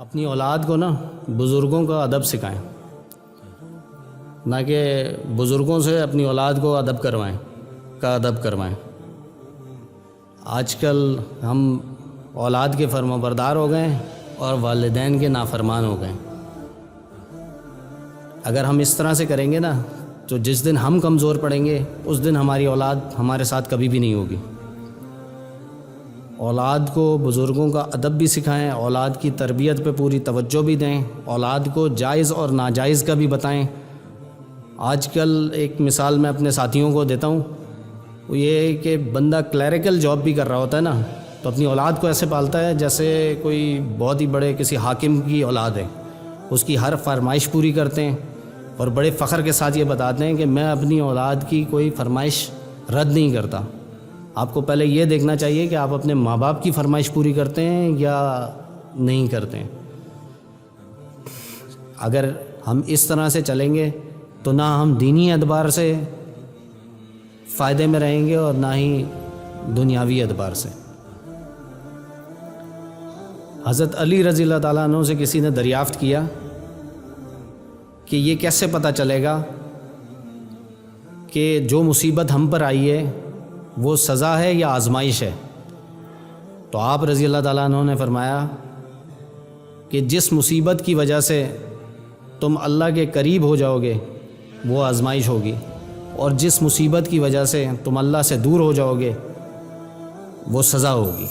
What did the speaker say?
اپنی اولاد کو نا بزرگوں کا ادب سکھائیں، نہ کہ بزرگوں سے اپنی اولاد کو ادب کروائیں۔ آج کل ہم اولاد کے فرما بردار ہو گئے اور والدین کے نافرمان ہو گئے۔ اگر ہم اس طرح سے کریں گے نا تو جس دن ہم کمزور پڑیں گے اس دن ہماری اولاد ہمارے ساتھ کبھی بھی نہیں ہوگی۔ اولاد کو بزرگوں کا ادب بھی سکھائیں، اولاد کی تربیت پہ پوری توجہ بھی دیں، اولاد کو جائز اور ناجائز کا بھی بتائیں۔ آج کل ایک مثال میں اپنے ساتھیوں کو دیتا ہوں، وہ یہ ہے کہ بندہ کلیریکل جاب بھی کر رہا ہوتا ہے نا تو اپنی اولاد کو ایسے پالتا ہے جیسے کوئی بہت ہی بڑے کسی حاکم کی اولاد ہے، اس کی ہر فرمائش پوری کرتے ہیں اور بڑے فخر کے ساتھ یہ بتاتے ہیں کہ میں اپنی اولاد کی کوئی فرمائش رد نہیں کرتا۔ آپ کو پہلے یہ دیکھنا چاہیے کہ آپ اپنے ماں باپ کی فرمائش پوری کرتے ہیں یا نہیں کرتے ہیں۔ اگر ہم اس طرح سے چلیں گے تو نہ ہم دینی اعتبار سے فائدے میں رہیں گے اور نہ ہی دنیاوی اعتبار سے۔ حضرت علی رضی اللہ تعالیٰ عنہ سے کسی نے دریافت کیا کہ یہ کیسے پتہ چلے گا کہ جو مصیبت ہم پر آئی ہے وہ سزا ہے یا آزمائش ہے؟ تو آپ رضی اللہ تعالیٰ عنہ نے فرمایا کہ جس مصیبت کی وجہ سے تم اللہ کے قریب ہو جاؤ گے وہ آزمائش ہوگی، اور جس مصیبت کی وجہ سے تم اللہ سے دور ہو جاؤ گے وہ سزا ہوگی۔